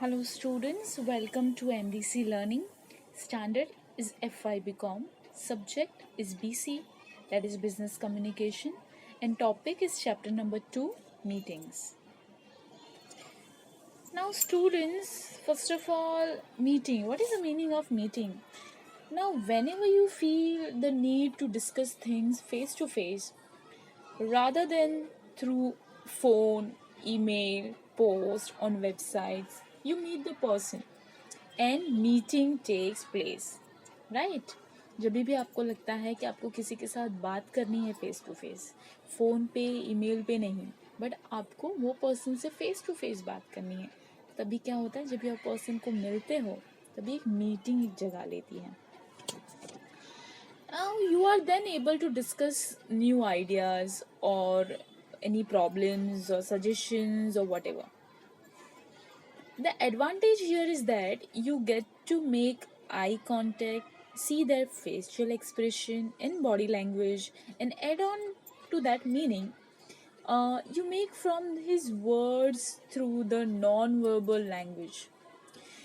Hello students, welcome to MDC Learning. Standard is FIBCom. Subject is BC, that is Business Communication, and topic is chapter number 2, Meetings. Now students, first of all, meeting. What is the meaning of meeting? Now whenever you feel the need to discuss things face to face rather than through phone, email, post on websites, you meet the person and meeting takes place right. जब भी आपको लगता है कि आपको किसी के साथ बात करनी है फेस टू फेस, फ़ोन पे ईमेल पे नहीं, बट आपको वो पर्सन से फेस टू फेस बात करनी है, तभी क्या होता है, जब भी आप पर्सन को मिलते हो तभी एक मीटिंग एक जगह लेती है। Now you are then able to discuss new ideas or any problems or suggestions or whatever. The advantage here is that you get to make eye contact, see their facial expression and body language, and add on to that meaning. You make from his words through the non-verbal language.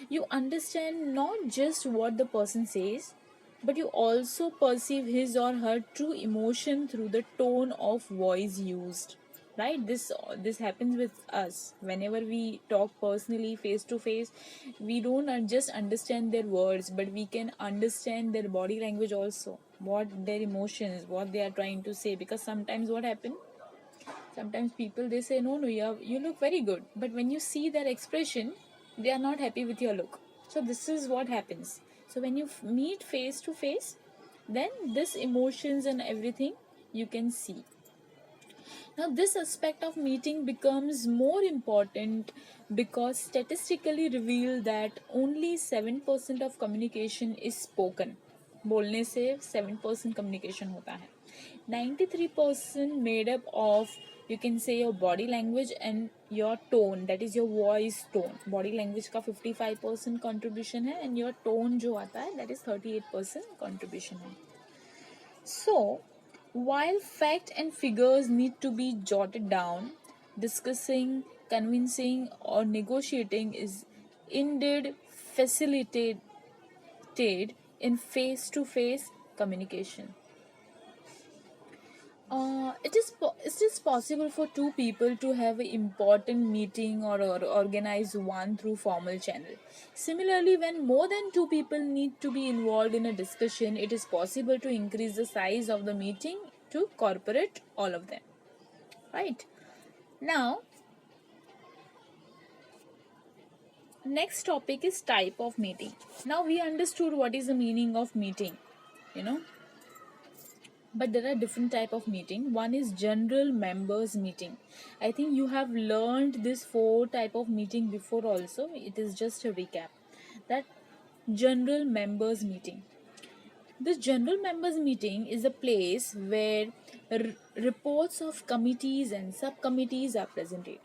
You understand not just what the person says, but you also perceive his or her true emotion through the tone of voice used. Right, this happens with us whenever we talk personally face to face. We don't just understand their words, but we can understand their body language also, what their emotions, what they are trying to say. Because sometimes what happens, sometimes people they say no, you look very good, but when you see their expression, they are not happy with your look. So this is what happens. So when you meet face to face, then this emotions and everything you can see. Now this aspect of meeting becomes more important because statistically revealed that only 7% of communication is spoken. बोलने से 7% communication होता है. 93% made up of, you can say, your body language and your tone, that is your voice tone. Body language का 55% contribution है and your tone जो आता है that is 38% contribution है. So while fact and figures need to be jotted down, discussing, convincing, or negotiating is indeed facilitated in face to face communication. It is possible for two people to have an important meeting or organize one through formal channel. Similarly, when more than two people need to be involved in a discussion, it is possible to increase the size of the meeting to incorporate all of them. Right? Now, next topic is type of meeting. Now we understood what is the meaning of meeting, you know. But there are different type of meeting. One is general members meeting. I think you have learned this 4 type of meeting before also. It is just a recap. That general members meeting. This general members meeting is a place where reports of committees and subcommittees are presented.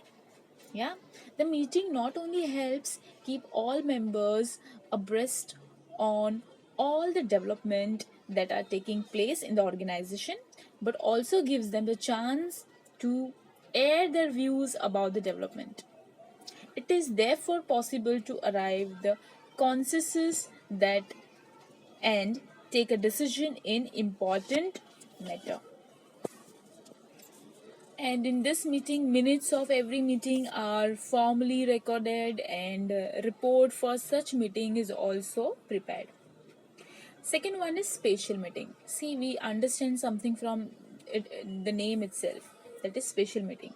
Yeah, the meeting not only helps keep all members abreast on all the development that are taking place in the organization, but also gives them the chance to air their views about the development. It is therefore possible to arrive the consensus that and take a decision in important matter. And in this meeting, minutes of every meeting are formally recorded and report for such meeting is also prepared. Second one is spatial meeting. See, we understand something from the name itself, that is spatial meeting.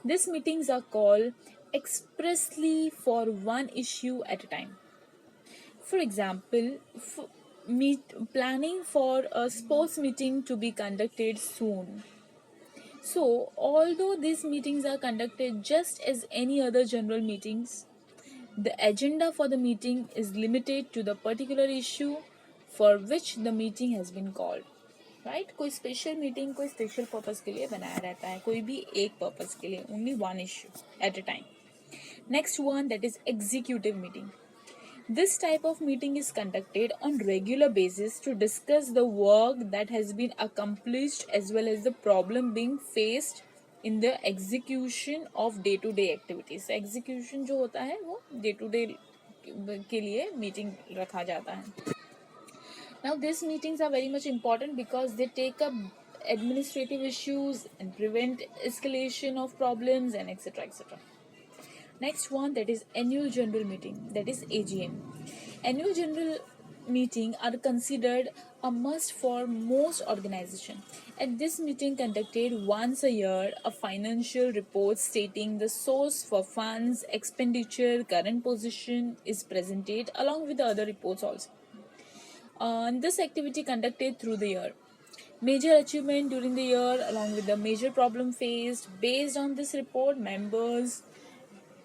These meetings are called expressly for one issue at a time. For example, planning for a sports meeting to be conducted soon. So, although these meetings are conducted just as any other general meetings, the agenda for the meeting is limited to the particular issue for which the meeting has been called. Right? कोई special meeting कोई special purpose के लिए बनाया रहता है, कोई भी एक purpose के लिए, only one issue at a time. Next one, that is executive meeting. This type of meeting is conducted on regular basis to discuss the work that has been accomplished as well as the problem being faced in the execution of day to day activities. Execution जो होता है वो day to day के लिए meeting रखा जाता है. Now these meetings are very much important because they take up administrative issues and prevent escalation of problems and etc etc. Next one, that is annual general meeting, that is AGM. Annual general meeting are considered a must for most organization. At this meeting conducted once a year, a financial report stating the source for funds, expenditure, current position is presented along with the other reports also. This activity conducted through the year. Major achievement during the year along with the major problem faced. Based on this report, members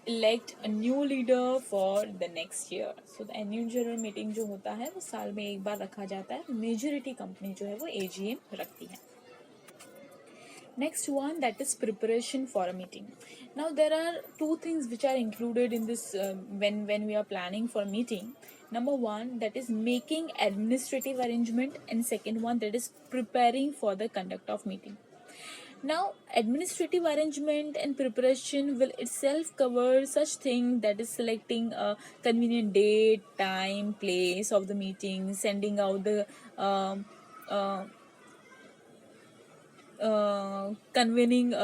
elect a new leader for the next year. So the annual general meeting जो होता है वो साल में एक बार रखा जाता है. Majority company जो है वो AGM रखती है. Next one, that is preparation for a meeting. Now there are two things which are included in this when we are planning for meeting. Number one, that is making administrative arrangement, and second one, that is preparing for the conduct of meeting. Now, administrative arrangement and preparation will itself cover such thing that is selecting a convenient date, time, place of the meeting, sending out the uh, convening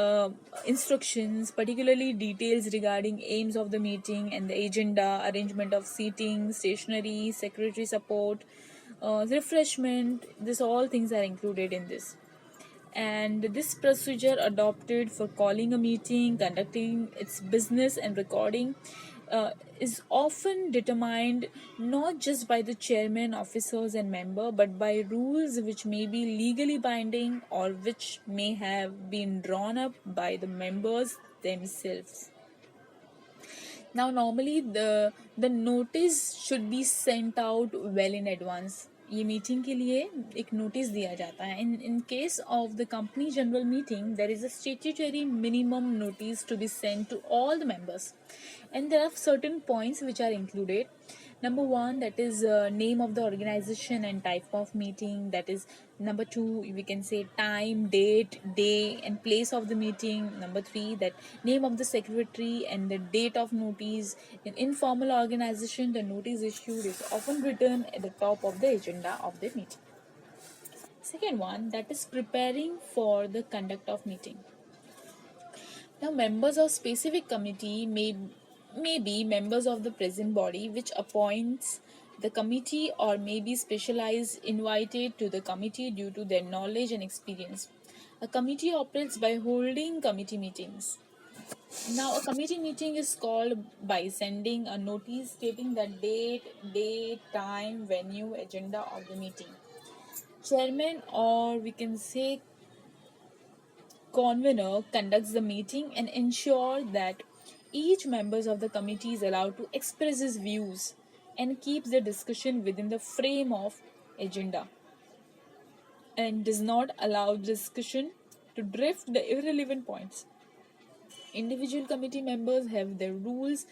instructions, particularly details regarding aims of the meeting and the agenda, arrangement of seating, stationery, secretary support, refreshment. This all things are included in this. And this procedure adopted for calling a meeting, conducting its business, and recording is often determined not just by the chairman, officers, and member, but by rules which may be legally binding or which may have been drawn up by the members themselves. Now, normally the notice should be sent out well in advance. ये meeting के लिए एक notice दिया जाता है. In case of the company general meeting, there is a statutory minimum notice to be sent to all the members, and there are certain points which are included. Number one, that is name of the organization and type of meeting. That is number two, we can say time, date, day, and place of the meeting. Number three, that name of the secretary and the date of notice. In informal organization, the notice issued is often written at the top of the agenda of the meeting. Second one, that is preparing for the conduct of meeting. Now, members of specific committee may be members of the present body which appoints the committee, or may be specialized invited to the committee due to their knowledge and experience. A committee operates by holding committee meetings. Now, a committee meeting is called by sending a notice stating the date, time, venue, agenda of the meeting. Chairman, or we can say convener, conducts the meeting and ensure that each member of the committee is allowed to express his views and keeps the discussion within the frame of agenda, and does not allow discussion to drift the irrelevant points. Individual committee members have their rules.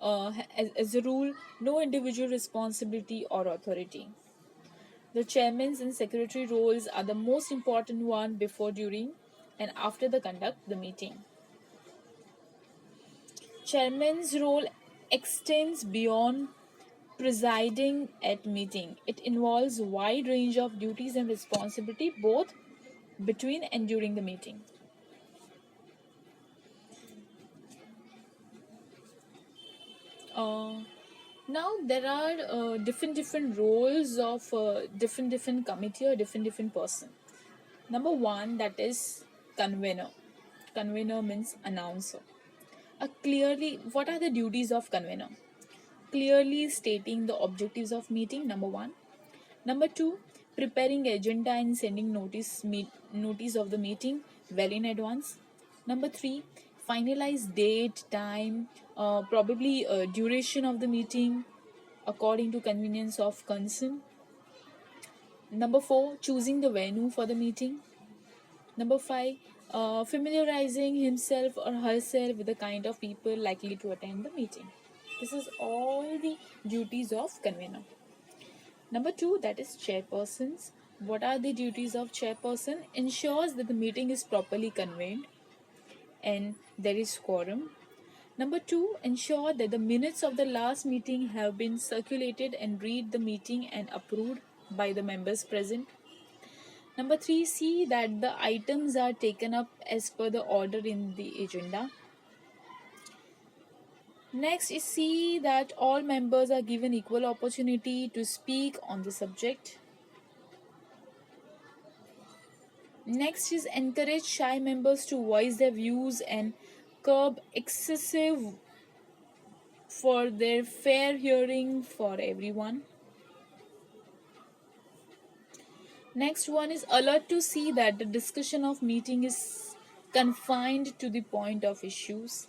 As a rule, no individual responsibility or authority. The chairman's and secretary roles are the most important one before, during, and after the conduct the meeting. Chairman's role extends beyond presiding at meeting. It involves a wide range of duties and responsibility both between and during the meeting. Now there are different roles of different committee or different person. Number one, that is convener. Convener means announcer. What are the duties of convener? Clearly stating the objectives of meeting, number one. Number two, preparing agenda and sending notice of the meeting well in advance. Number three, finalize date, time, probably duration of the meeting according to convenience of concern. Number four, choosing the venue for the meeting. Number five, familiarizing himself or herself with the kind of people likely to attend the meeting. This is all the duties of convener. Number two, that is chairpersons. What are the duties of chairperson? Ensures that the meeting is properly convened. and there is quorum. Number two, ensure that the minutes of the last meeting have been circulated and read the meeting and approved by the members present. Number three, see that the items are taken up as per the order in the agenda. Next is see that all members are given equal opportunity to speak on the subject. Next is encourage shy members to voice their views and curb excessive for their fair hearing for everyone. Next one is alert to see that the discussion of meeting is confined to the point of issues.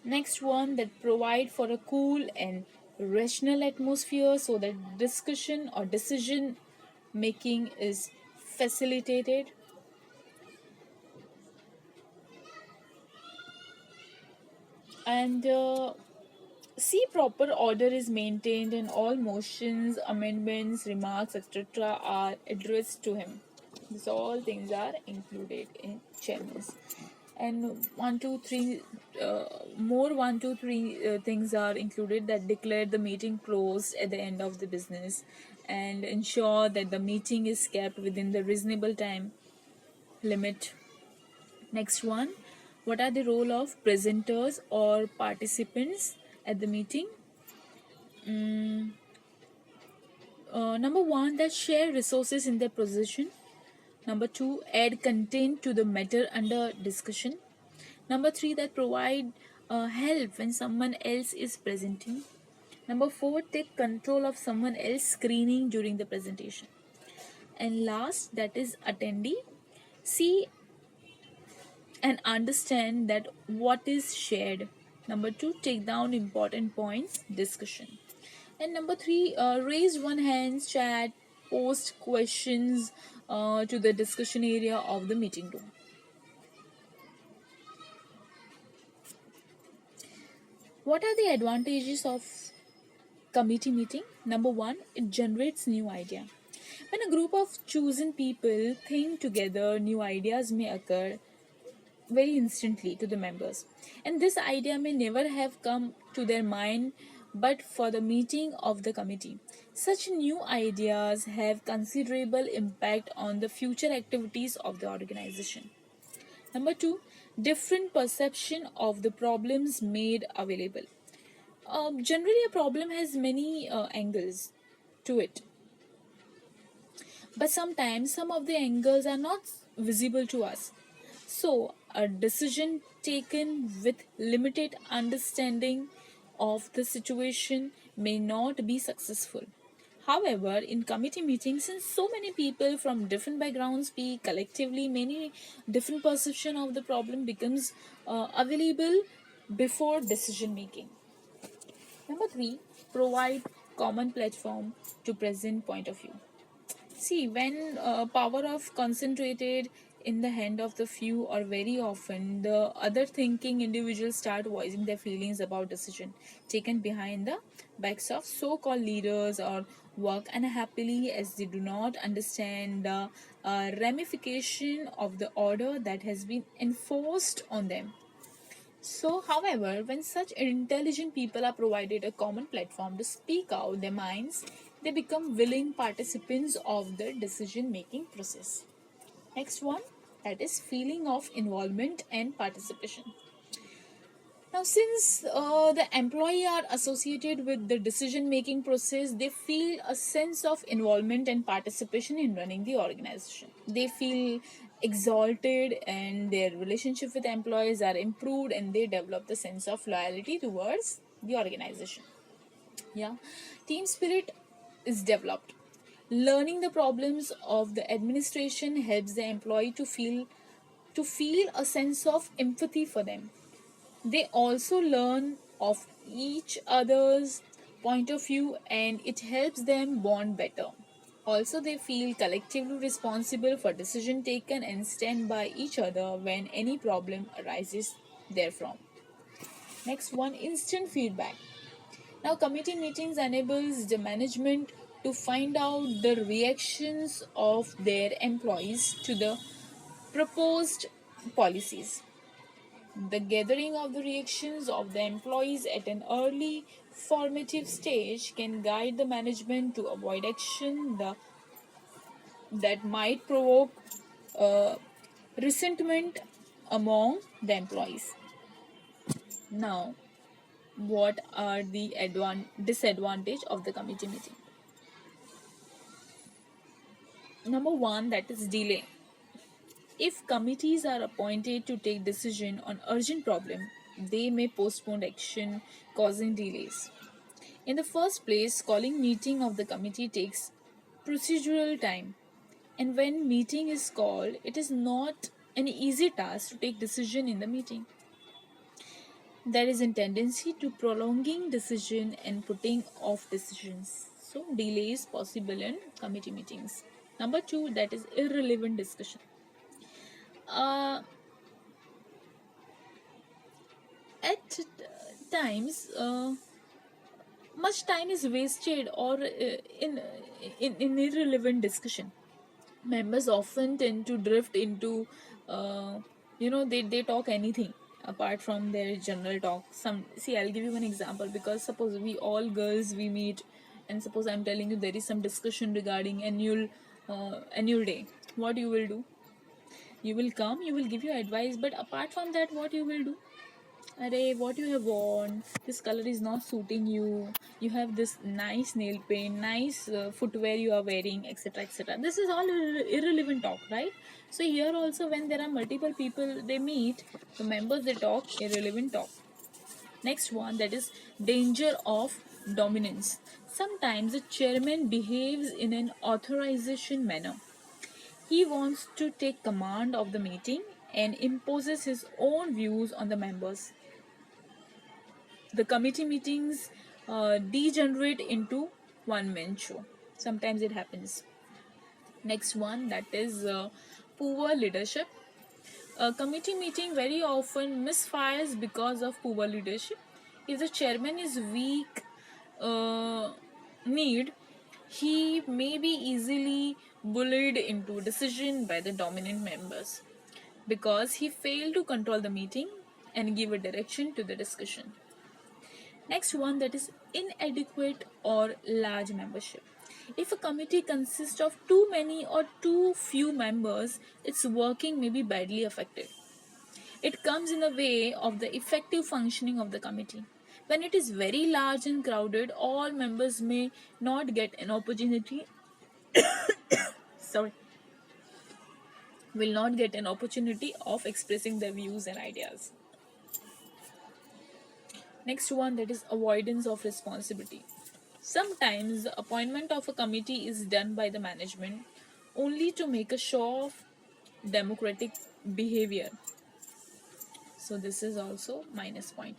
Next one, that provide for a cool and rational atmosphere so that discussion or decision making is facilitated. And see proper order is maintained and all motions, amendments, remarks, etc. are addressed to him. These all things are included in chairman's. And one, two, three things are included, that declare the meeting closed at the end of the business and ensure that the meeting is kept within the reasonable time limit. Next one, what are the role of presenters or participants at the meeting? Number one, that share resources in their position. Number two, add content to the matter under discussion. Number three, that provide help when someone else is presenting. Number four, take control of someone else screening during the presentation. And last, that is attendee. See and understand that what is shared. Number two, take down important points, discussion. And number three, raise one hand, chat, post questions to the discussion area of the meeting room. What are the advantages of committee meeting? Number one, it generates new idea. When a group of chosen people think together, new ideas may occur very instantly to the members, and this idea may never have come to their mind but for the meeting of the committee. Such new ideas have considerable impact on the future activities of the organization. Number two, different perception of the problems made available. Generally, a problem has many angles to it, but sometimes some of the angles are not visible to us. So, a decision taken with limited understanding of the situation may not be successful. However, in committee meetings, since so many people from different backgrounds speak collectively, many different perception of the problem becomes available before decision making. Number three, provide common platform to present point of view. See, when power of concentrated in the hand of the few, or very often the other thinking individuals start voicing their feelings about decision taken behind the backs of so-called leaders, or work unhappily as they do not understand the ramification of the order that has been enforced on them. So, however, when such intelligent people are provided a common platform to speak out their minds, they become willing participants of the decision making process. Next one, that is feeling of involvement and participation. Now, since the employee are associated with the decision making process, they feel a sense of involvement and participation in running the organization. They feel exalted, and their relationship with employees are improved, and they develop the sense of loyalty towards the organization. Yeah, team spirit is developed. Learning the problems of the administration helps the employee to feel a sense of empathy for them. They also learn of each other's point of view, and it helps them bond better. Also, they feel collectively responsible for decision taken and stand by each other when any problem arises therefrom. Next one, instant feedback. Now, committee meetings enables the management to find out the reactions of their employees to the proposed policies. The gathering of the reactions of the employees at an early formative stage can guide the management to avoid action that might provoke uh, resentment among the employees. Now, what are the disadvantage of the committee meeting? Number one, that is delay. If committees are appointed to take decision on urgent problem, they may postpone action, causing delays. In the first place, calling meeting of the committee takes procedural time, and when meeting is called, it is not an easy task to take decision in the meeting. There is a tendency to prolonging decision and putting off decisions. So delay is possible in committee meetings. Number two, that is irrelevant discussion. Uh, at times, much time is wasted or in irrelevant discussion. Members often tend to drift into, they talk anything apart from their general talk. I'll give you one example, because suppose we all girls we meet, and suppose I'm telling you there is some discussion regarding annual day. What you will do? You will come, you will give your advice, but apart from that, what you will do? Array, what you have worn, this color is not suiting you. You have this nice nail paint, nice footwear you are wearing, etc. etc. This is all irrelevant talk, right? So, here also, when there are multiple people they meet, the members they talk irrelevant talk. Next one, that is danger of dominance. Sometimes the chairman behaves in an authorization manner. He wants to take command of the meeting and imposes his own views on the members. The committee meetings degenerate into one man show. Sometimes it happens. Next one, that is poor leadership. A committee meeting very often misfires because of poor leadership. If the chairman is weak, need, he may be easily bullied into decision by the dominant members because he failed to control the meeting and give a direction to the discussion. Next one, that is inadequate or large membership. If a committee consists of too many or too few members, its working may be badly affected. It comes in the way of the effective functioning of the committee. When it is very large and crowded, all members may not get an opportunity sorry will not get an opportunity of expressing their views and ideas. Next one, that is avoidance of responsibility. Sometimes the appointment of a committee is done by the management only to make a show of democratic behavior. So this is also minus point.